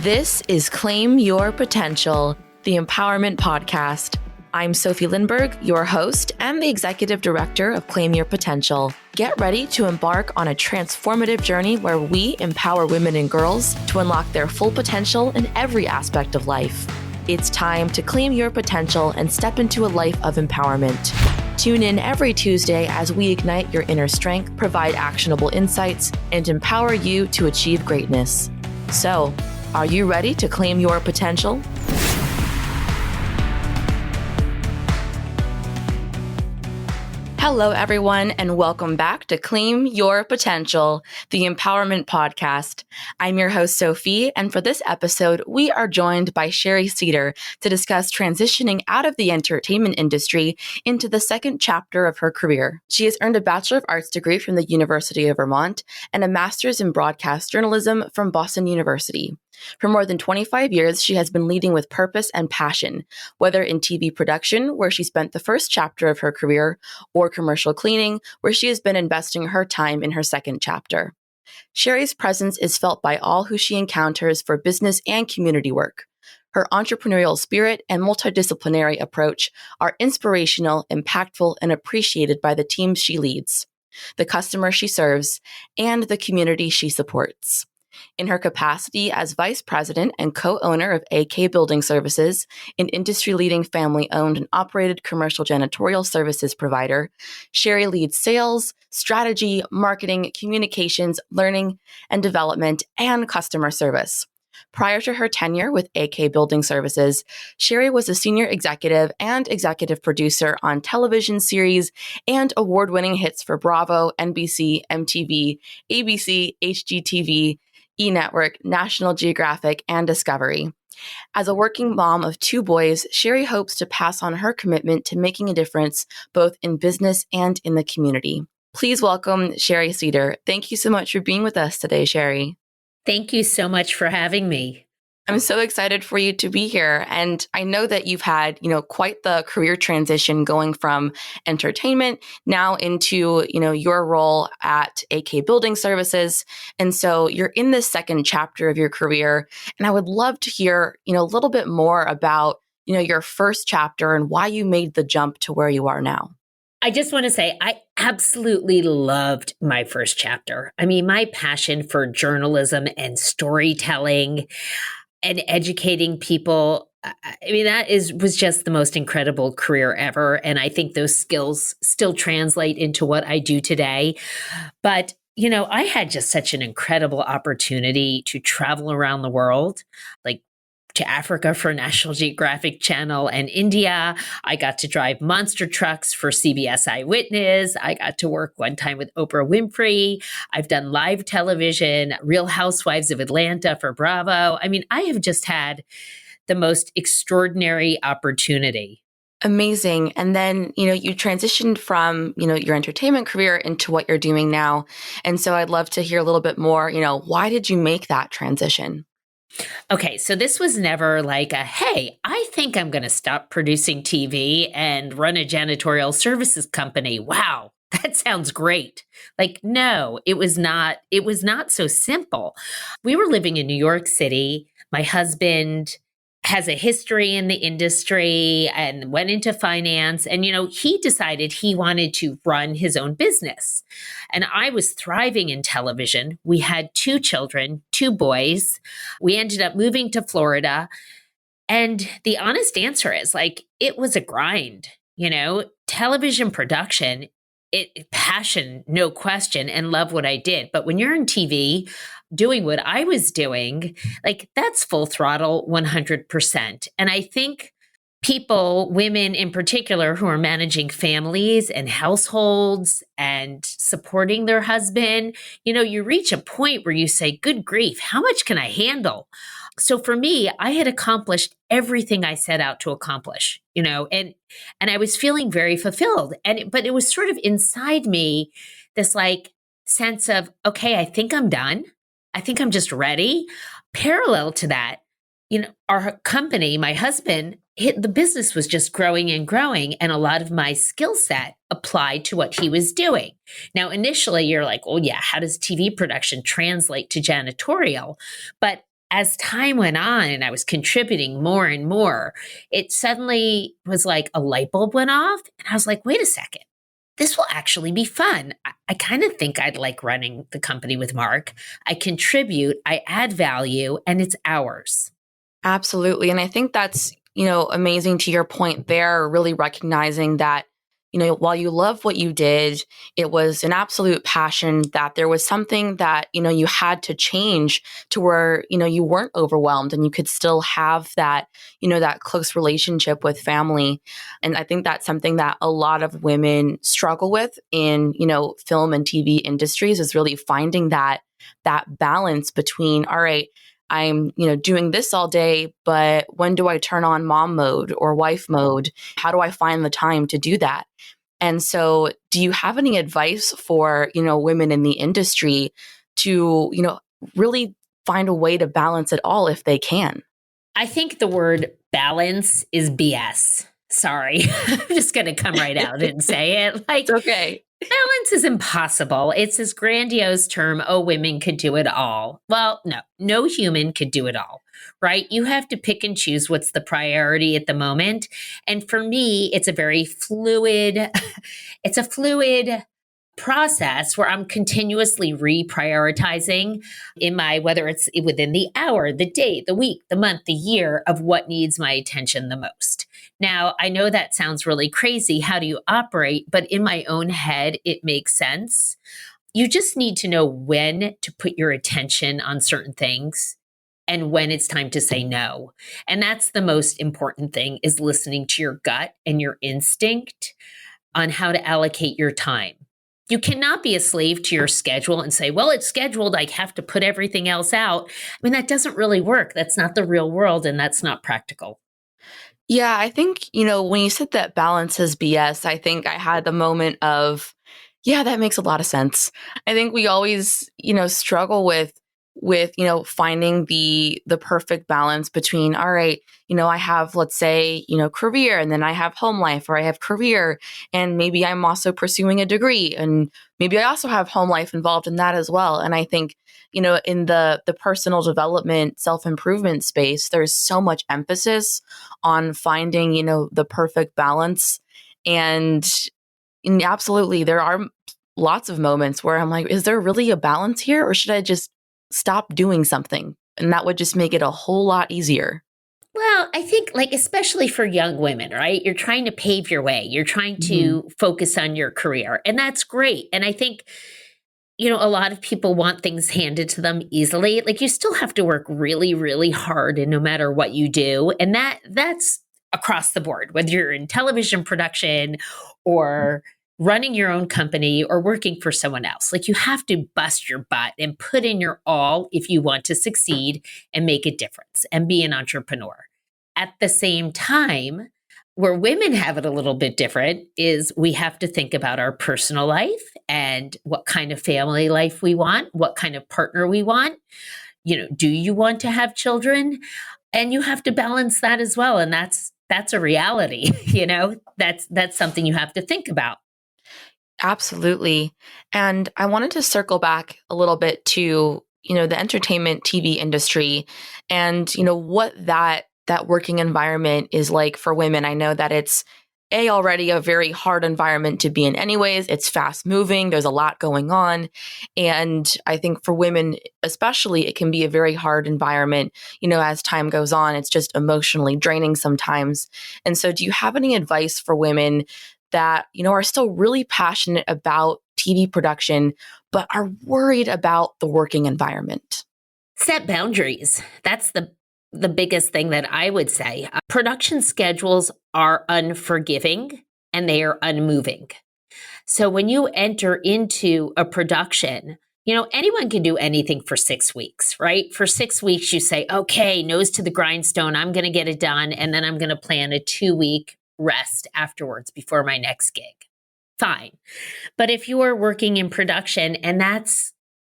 This is Claim Your Potential, the Empowerment Podcast. I'm Sofie Lindberg, your host and the Executive Director of Claim Your Potential. Get ready to embark on a transformative journey where we empower women and girls to unlock their full potential in every aspect of life. It's time to claim your potential and step into a life of empowerment. Tune in every Tuesday as we ignite your inner strength, provide actionable insights, and empower you to achieve greatness. So, are you ready to claim your potential? Hello, everyone, and welcome back to Claim Your Potential, the Empowerment Podcast. I'm your host, Sofie, and for this episode, we are joined by Shari Cedar to discuss transitioning out of the entertainment industry into the second chapter of her career. She has earned a Bachelor of Arts degree from the University of Vermont and a Master's in Broadcast Journalism from Boston University. For more than 25 years, she has been leading with purpose and passion, whether in TV production, where she spent the first chapter of her career, or commercial cleaning, where she has been investing her time in her second chapter. Shari's presence is felt by all who she encounters for business and community work. Her entrepreneurial spirit and multidisciplinary approach are inspirational, impactful, and appreciated by the teams she leads, the customers she serves, and the community she supports. In her capacity as vice president and co-owner of AK Building Services, an industry-leading family-owned and operated commercial janitorial services provider, Shari leads sales, strategy, marketing, communications, learning and development, and customer service. Prior to her tenure with AK Building Services, Shari was a senior executive and executive producer on television series and award-winning hits for Bravo, NBC, MTV, ABC, HGTV, E-Network, National Geographic, and Discovery. As a working mom of two boys, Shari hopes to pass on her commitment to making a difference both in business and in the community. Please welcome Shari Cedar. Thank you so much for being with us today, Shari. Thank you so much for having me. I'm so excited for you to be here. And I know that you've had, quite the career transition going from entertainment now into, your role at AK Building Services. And so you're in this second chapter of your career. And I would love to hear, a little bit more about, your first chapter and why you made the jump to where you are now. I just want to say I absolutely loved my first chapter. I mean, my passion for journalism and storytelling and educating people, was just the most incredible career ever. And I think those skills still translate into what I do today. But, I had just such an incredible opportunity to travel around the world, like to Africa for National Geographic Channel and India. I got to drive monster trucks for CBS Eyewitness. I got to work one time with Oprah Winfrey. I've done live television, Real Housewives of Atlanta for Bravo. I mean, I have just had the most extraordinary opportunity. Amazing. And then, you transitioned from, your entertainment career into what you're doing now. And so I'd love to hear a little bit more, why did you make that transition? Okay, so this was never like hey, I think I'm going to stop producing TV and run a janitorial services company. Wow, that sounds great. No, it was not so simple. We were living in New York City. My husband has a history in the industry and went into finance. And, he decided he wanted to run his own business. And I was thriving in television. We had two children, two boys. We ended up moving to Florida. And the honest answer is it was a grind, television production, passion, no question, and love what I did. But when you're in TV, doing what I was doing, that's full throttle 100%. And I think people, women in particular, who are managing families and households and supporting their husband, you reach a point where you say, good grief, how much can I handle? So for me, I had accomplished everything I set out to accomplish, and I was feeling very fulfilled. But it was sort of inside me, this sense of, okay, I think I'm done. I think I'm just ready. Parallel to that, our company, my husband, the business was just growing and growing. And a lot of my skill set applied to what he was doing. Now, initially you're like, oh yeah, how does TV production translate to janitorial? But as time went on and I was contributing more and more, it suddenly was like a light bulb went off. And I was like, wait a second, this will actually be fun. I kind of think I'd like running the company with Mark. I contribute, I add value, and it's ours. Absolutely. And I think that's, amazing to your point there, really recognizing that, while you love what you did, it was an absolute passion that there was something that, you had to change to where, you weren't overwhelmed and you could still have that, that close relationship with family. And I think that's something that a lot of women struggle with in, film and TV industries is really finding that balance between, all right, I'm, doing this all day, but when do I turn on mom mode or wife mode? How do I find the time to do that? And so do you have any advice for, women in the industry to, really find a way to balance it all if they can? I think the word balance is BS. Sorry. I'm just going to come right out and say it. It's okay. Balance is impossible. It's this grandiose term, oh, women could do it all. Well, no human could do it all, right? You have to pick and choose what's the priority at the moment. And for me, it's a very fluid, it's a fluid process where I'm continuously reprioritizing whether it's within the hour, the day, the week, the month, the year of what needs my attention the most. Now, I know that sounds really crazy. How do you operate? But in my own head, it makes sense. You just need to know when to put your attention on certain things and when it's time to say no. And that's the most important thing, is listening to your gut and your instinct on how to allocate your time. You cannot be a slave to your schedule and say, well, it's scheduled, I have to put everything else out. I mean, that doesn't really work. That's not the real world, and that's not practical. Yeah, I think, when you said that balance is BS, I think I had the moment of, yeah, that makes a lot of sense. I think we always, struggle with, finding the perfect balance between, all right, I have, let's say, career, and then I have home life, or I have career and maybe I'm also pursuing a degree, and maybe I also have home life involved in that as well. And I think, in the personal development, self-improvement space, there's so much emphasis on finding, the perfect balance. And absolutely, there are lots of moments where I'm like, is there really a balance here, or should I just stop doing something? And that would just make it a whole lot easier. Well, I think, especially for young women, right? You're trying to pave your way. You're trying to focus on your career, and that's great. And I think, a lot of people want things handed to them easily. You still have to work really, really hard, and no matter what you do. And that's across the board, whether you're in television production or running your own company or working for someone else. You have to bust your butt and put in your all if you want to succeed and make a difference and be an entrepreneur. At the same time, where women have it a little bit different is we have to think about our personal life and what kind of family life we want, what kind of partner we want. Do you want to have children? And you have to balance that as well. And that's a reality. That's something you have to think about. Absolutely. And I wanted to circle back a little bit to, the entertainment TV industry and, what that working environment is like for women. I know that it's already a very hard environment to be in anyways. It's fast moving. There's a lot going on. And I think for women, especially, it can be a very hard environment, as time goes on. It's just emotionally draining sometimes. And so do you have any advice for women that, are still really passionate about TV production, but are worried about the working environment? Set boundaries. That's the biggest thing that I would say. Production schedules are unforgiving and they are unmoving. So when you enter into a production, anyone can do anything for 6 weeks, right? For 6 weeks, you say, okay, nose to the grindstone, I'm going to get it done. And then I'm going to plan a 2-week rest afterwards before my next gig. Fine. But if you are working in production and that's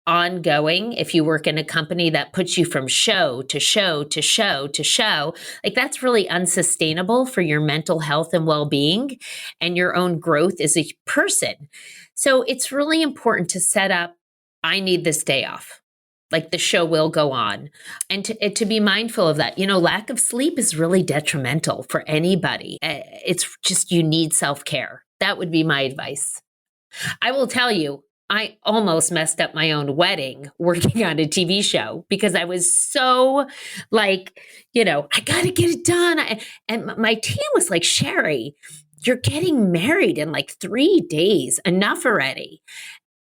ongoing, if you work in a company that puts you from show to show to show to show, that's really unsustainable for your mental health and well-being and your own growth as a person. So it's really important to set up, I need this day off. Like the show will go on. And to be mindful of that. Lack of sleep is really detrimental for anybody. It's just, you need self-care. That would be my advice. I will tell you, I almost messed up my own wedding working on a TV show because I was so like, I got to get it done. And my team was like, Shari, you're getting married in like 3 days, enough already.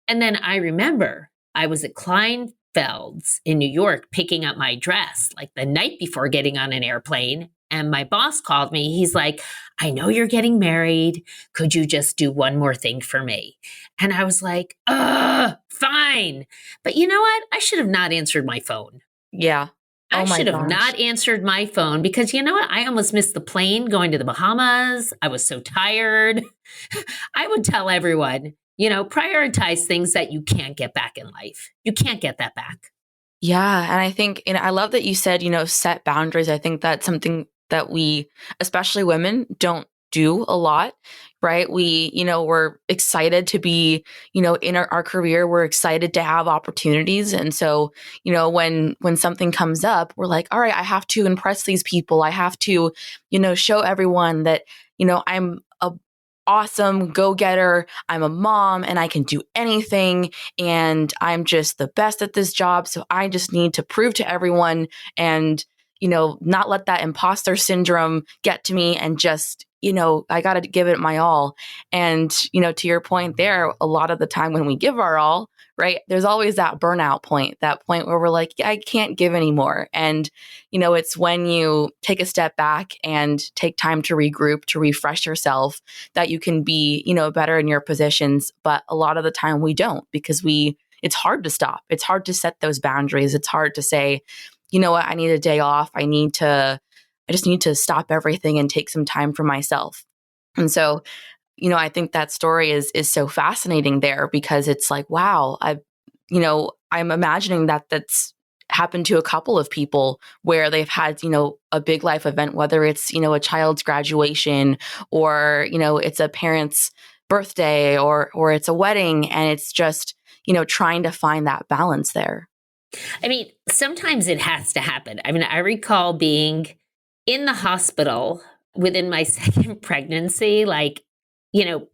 And then I remember I was at Kleinfeld's in New York picking up my dress like the night before getting on an airplane. And my boss called me. He's like, I know you're getting married. Could you just do one more thing for me? And I was like, fine. But you know what? I should have not answered my phone. Yeah. I should have not answered my phone because you know what? I almost missed the plane going to the Bahamas. I was so tired. I would tell everyone, prioritize things that you can't get back in life. You can't get that back. Yeah. And I think, and I love that you said, set boundaries. I think that's something that we, especially women, don't do a lot, right? We, we're excited to be, in our career, we're excited to have opportunities. And so, when something comes up, we're like, all right, I have to impress these people. I have to, show everyone that, I'm a awesome go-getter. I'm a mom and I can do anything. And I'm just the best at this job. So I just need to prove to everyone and, not let that imposter syndrome get to me and just, I got to give it my all. And, to your point there, a lot of the time when we give our all, right, there's always that burnout point, that point where we're like, I can't give anymore. And, it's when you take a step back and take time to regroup, to refresh yourself, that you can be, better in your positions. But a lot of the time we don't because it's hard to stop. It's hard to set those boundaries. It's hard to say, you know what, I need a day off. I just need to stop everything and take some time for myself. And so, I think that story is so fascinating there because it's like, wow, I'm imagining that that's happened to a couple of people where they've had, a big life event, whether it's, a child's graduation or, it's a parent's birthday or it's a wedding. And it's just, trying to find that balance there. I mean, sometimes it has to happen. I mean, I recall being in the hospital within my second pregnancy, like,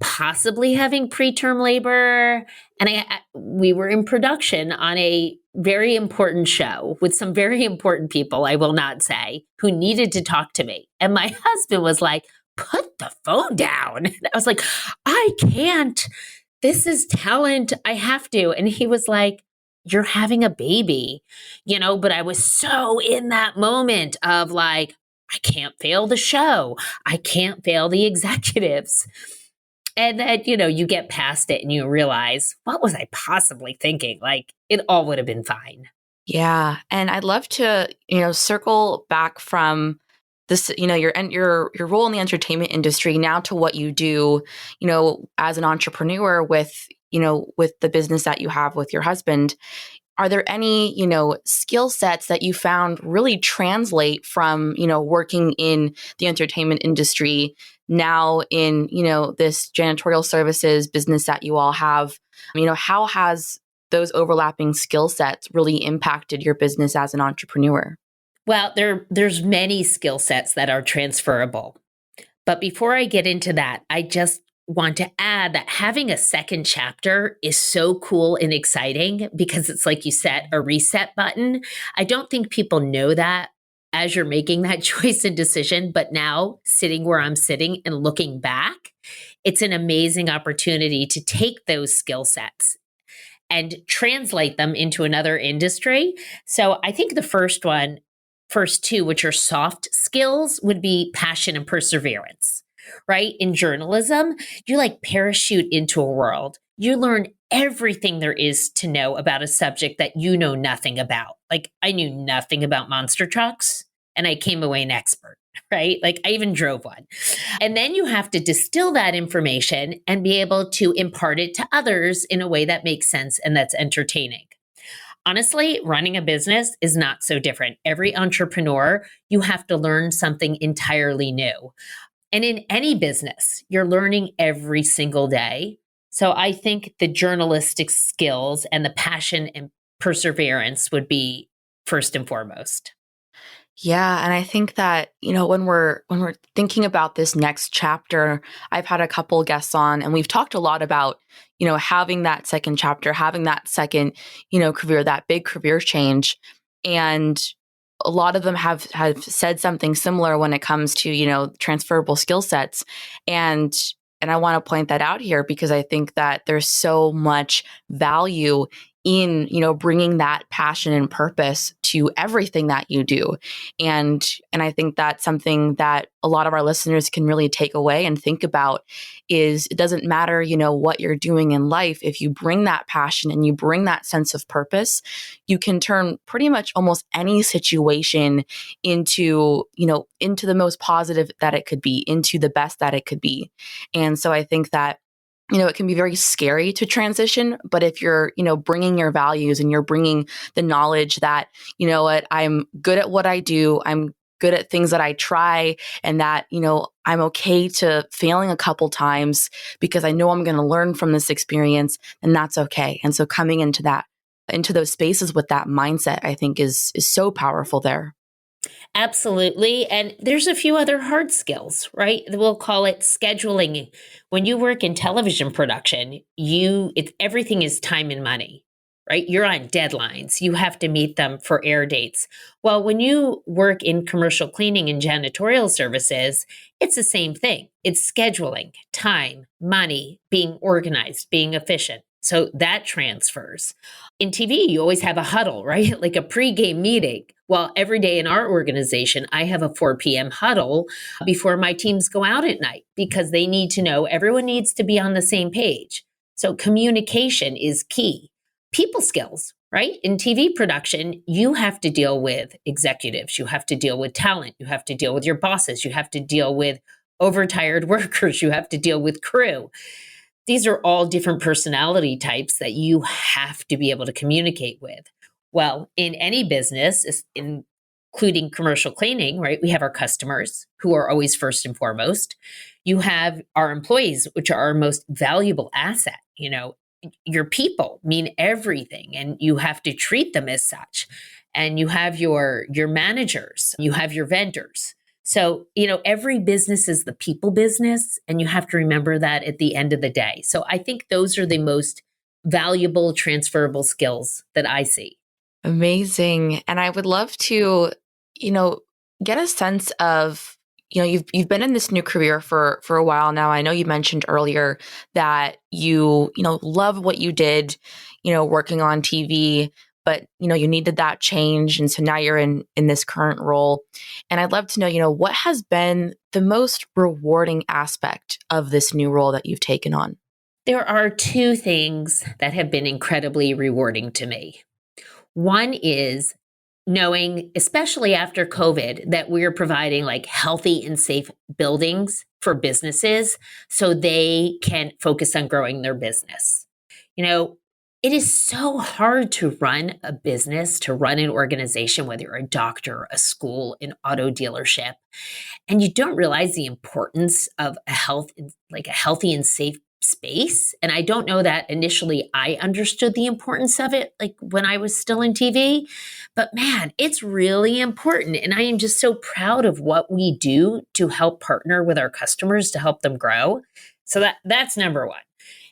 possibly having preterm labor. And we were in production on a very important show with some very important people, I will not say, who needed to talk to me. And my husband was like, put the phone down. And I was like, I can't. This is talent. I have to. And he was like, you're having a baby, but I was so in that moment of like, I can't fail the show. I can't fail the executives. And then, you get past it and you realize, what was I possibly thinking? Like, it all would have been fine. Yeah. And I'd love to, circle back from this, your role in the entertainment industry now to what you do, as an entrepreneur with the business that you have with your husband. Are there any, skill sets that you found really translate from, working in the entertainment industry now in, this janitorial services business that you all have? How has those overlapping skill sets really impacted your business as an entrepreneur? Well, there's many skill sets that are transferable. But before I get into that, I just want to add that having a second chapter is so cool and exciting because it's like you set a reset button. I don't think people know that as you're making that choice and decision, but now sitting where I'm sitting and looking back, it's an amazing opportunity to take those skill sets and translate them into another industry. So I think the first two, which are soft skills, would be passion and perseverance. Right? In journalism, you like parachute into a world. You learn everything there is to know about a subject that you know nothing about. Like I knew nothing about monster trucks and I came away an expert, right? Like I even drove one. And then you have to distill that information and be able to impart it to others in a way that makes sense and that's entertaining. Honestly, running a business is not so different. Every entrepreneur, you have to learn something entirely new. And in any business, you're learning every single day. So I think the journalistic skills and the passion and perseverance would be first and foremost. Yeah, and I think that, when we're thinking about this next chapter, I've had a couple guests on and we've talked a lot about, having that second chapter, having that second, career, that big career change. And a lot of them have said something similar when it comes to, transferable skill sets. And I want to point that out here because I think that there's so much value in, bringing that passion and purpose to everything that you do. And I think that's something that a lot of our listeners can really take away and think about is it doesn't matter, what you're doing in life. If you bring that passion and you bring that sense of purpose, you can turn pretty much almost any situation into, into the most positive that it could be, into the best that it could be. And so I think that it can be very scary to transition, but if you're, bringing your values and you're bringing the knowledge that, I'm good at what I do, I'm good at things that I try, and that, I'm okay to failing a couple times because I know I'm going to learn from this experience, and that's okay. And so coming into those spaces with that mindset, I think is so powerful there. Absolutely. And there's a few other hard skills, right? We'll call it scheduling. When you work in television production, everything is time and money, right? You're on deadlines. You have to meet them for air dates. Well, when you work in commercial cleaning and janitorial services, it's the same thing. It's scheduling, time, money, being organized, being efficient. So that transfers. In TV, you always have a huddle, right? Like a pregame meeting. Well, every day in our organization, I have a 4 p.m. huddle before my teams go out at night because they need to know everyone needs to be on the same page. So communication is key. People skills, right? In TV production, you have to deal with executives. You have to deal with talent. You have to deal with your bosses. You have to deal with overtired workers. You have to deal with crew. These are all different personality types that you have to be able to communicate with. Well, in any business, including commercial cleaning, right? We have our customers who are always first and foremost. You have our employees, which are our most valuable asset. Your people mean everything, and you have to treat them as such. And you have your managers, you have your vendors. So, every business is the people business, and you have to remember that at the end of the day. So I think those are the most valuable transferable skills that I see. Amazing. And I would love to, get a sense of, you've been in this new career for a while now. I know you mentioned earlier that you love what you did, working on TV, but you needed that change, and so now you're in this current role. And I'd love to know, what has been the most rewarding aspect of this new role that you've taken on? There are two things that have been incredibly rewarding to me. One is knowing, especially after COVID, that we're providing like healthy and safe buildings for businesses so they can focus on growing their business. It is so hard to run a business, to run an organization, whether you're a doctor, a school, an auto dealership, and you don't realize the importance of a healthy and safe space. And I don't know that initially I understood the importance of it, like when I was still in TV, but man, it's really important. And I am just so proud of what we do to help partner with our customers to help them grow. So that's number one.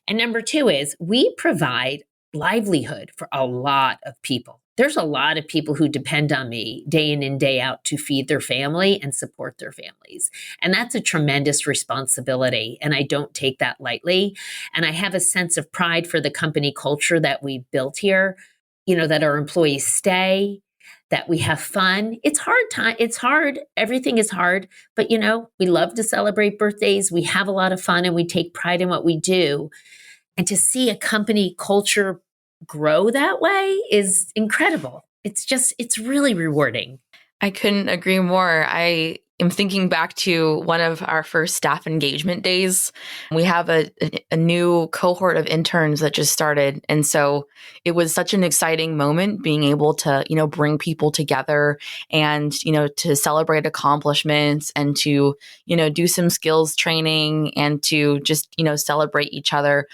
And number two is we provide livelihood for a lot of people. There's a lot of people who depend on me day in and day out to feed their family and support their families. And that's a tremendous responsibility. And I don't take that lightly. And I have a sense of pride for the company culture that we built here, that our employees stay, that we have fun. It's hard. It's hard. Everything is hard. But, we love to celebrate birthdays. We have a lot of fun and we take pride in what we do. And to see a company culture grow that way is incredible. It's really rewarding. I couldn't agree more. I am thinking back to one of our first staff engagement days. We have a new cohort of interns that just started. And so it was such an exciting moment being able to, bring people together and, to celebrate accomplishments and to, do some skills training and to just, celebrate each other,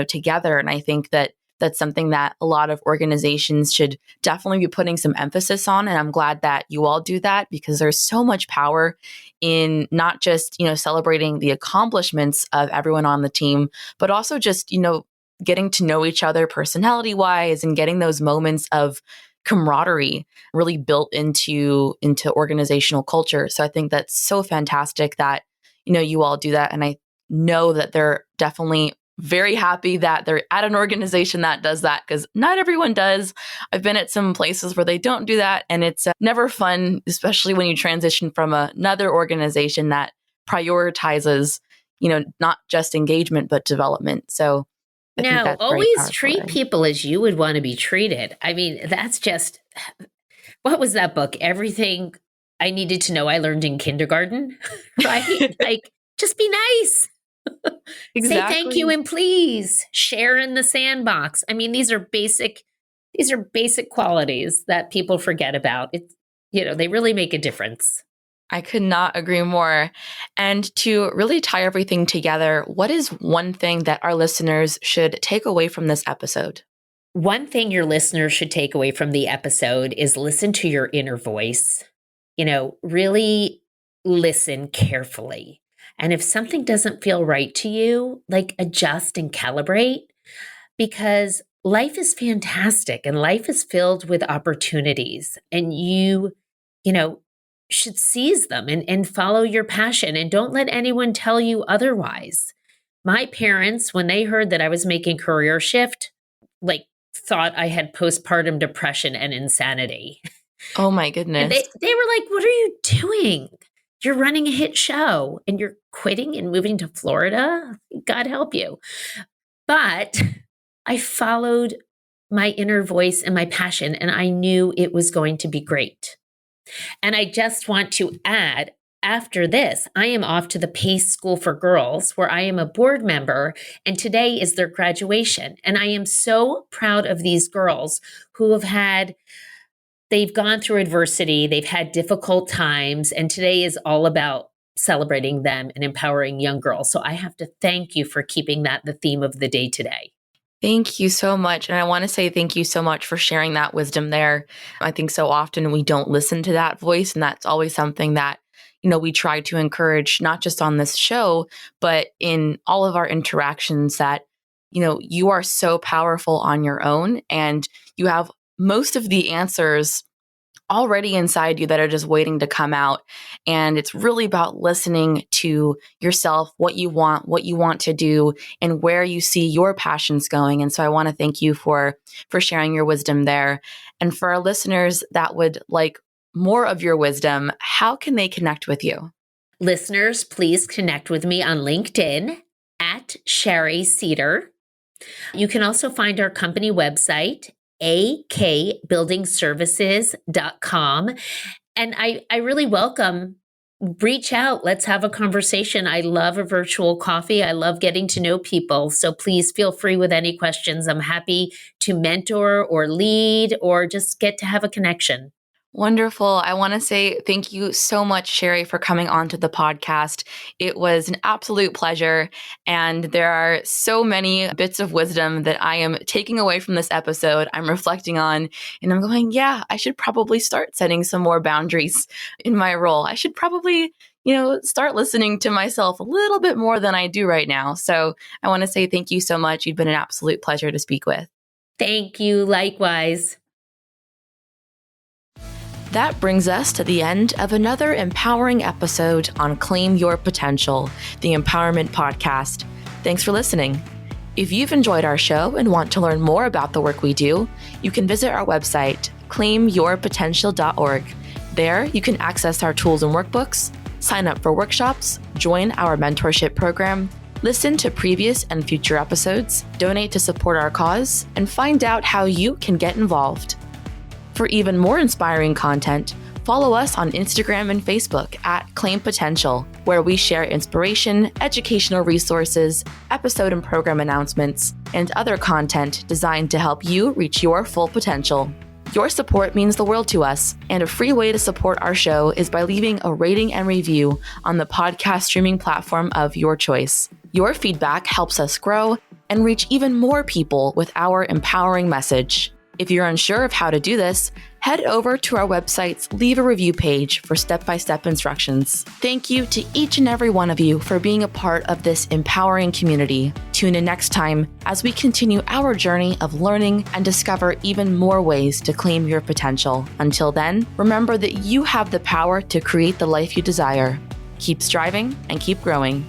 together. And I think that that's something that a lot of organizations should definitely be putting some emphasis on. And I'm glad that you all do that, because there's so much power in not just, celebrating the accomplishments of everyone on the team, but also just, getting to know each other personality wise and getting those moments of camaraderie really built into organizational culture. So I think that's so fantastic that, you all do that. And I know that they're definitely very happy that they're at an organization that does that, because not everyone does. I've been at some places where they don't do that, and it's never fun, especially when you transition from another organization that prioritizes, not just engagement, but development. So I think No, that's very always powerful. treat people as you would want to be treated. I mean, that's just, what was that book? Everything I needed to know I learned in kindergarten, right? Like, just be nice. Say thank you and please. Share in the sandbox. I mean, these are basic qualities that people forget about. It's, they really make a difference. I could not agree more. And to really tie everything together, what is one thing that our listeners should take away from this episode? One thing your listeners should take away from the episode is listen to your inner voice. Really listen carefully. And if something doesn't feel right to you, like, adjust and calibrate, because life is fantastic and life is filled with opportunities, and you should seize them and follow your passion, and don't let anyone tell you otherwise. My parents, when they heard that I was making career shift, thought I had postpartum depression and insanity. Oh my goodness. And they were like, "What are you doing? You're running a hit show and you're quitting and moving to Florida? God help you." But I followed my inner voice and my passion, and I knew it was going to be great. And I just want to add, after this, I am off to the PACE School for Girls, where I am a board member, and today is their graduation. And I am so proud of these girls who they've gone through adversity, they've had difficult times, and today is all about celebrating them and empowering young girls. So I have to thank you for keeping that the theme of the day today. Thank you so much. And I want to say thank you so much for sharing that wisdom there. I think so often we don't listen to that voice, and that's always something that, we try to encourage, not just on this show, but in all of our interactions, that, you are so powerful on your own, and you have most of the answers already inside you that are just waiting to come out. And it's really about listening to yourself, what you want to do, and where you see your passions going. And so I want to thank you for sharing your wisdom there. And for our listeners that would like more of your wisdom, how can they connect with you? Listeners, please connect with me on LinkedIn at Shari Cedar. You can also find our company website, akbuildingservices.com. And I really welcome, reach out. Let's have a conversation. I love a virtual coffee. I love getting to know people. So please feel free with any questions. I'm happy to mentor or lead or just get to have a connection. Wonderful. I want to say thank you so much, Shari, for coming onto the podcast. It was an absolute pleasure. And there are so many bits of wisdom that I am taking away from this episode. I'm reflecting on, and I'm going, yeah, I should probably start setting some more boundaries in my role. I should probably, start listening to myself a little bit more than I do right now. So I want to say thank you so much. You've been an absolute pleasure to speak with. Thank you. Likewise. That brings us to the end of another empowering episode on Claim Your Potential, the Empowerment Podcast. Thanks for listening. If you've enjoyed our show and want to learn more about the work we do, you can visit our website, claimyourpotential.org. There, you can access our tools and workbooks, sign up for workshops, join our mentorship program, listen to previous and future episodes, donate to support our cause, and find out how you can get involved. For even more inspiring content, follow us on Instagram and Facebook at Claim Potential, where we share inspiration, educational resources, episode and program announcements, and other content designed to help you reach your full potential. Your support means the world to us, and a free way to support our show is by leaving a rating and review on the podcast streaming platform of your choice. Your feedback helps us grow and reach even more people with our empowering message. If you're unsure of how to do this, head over to our website's Leave a Review page for step-by-step instructions. Thank you to each and every one of you for being a part of this empowering community. Tune in next time as we continue our journey of learning and discover even more ways to claim your potential. Until then, remember that you have the power to create the life you desire. Keep striving and keep growing.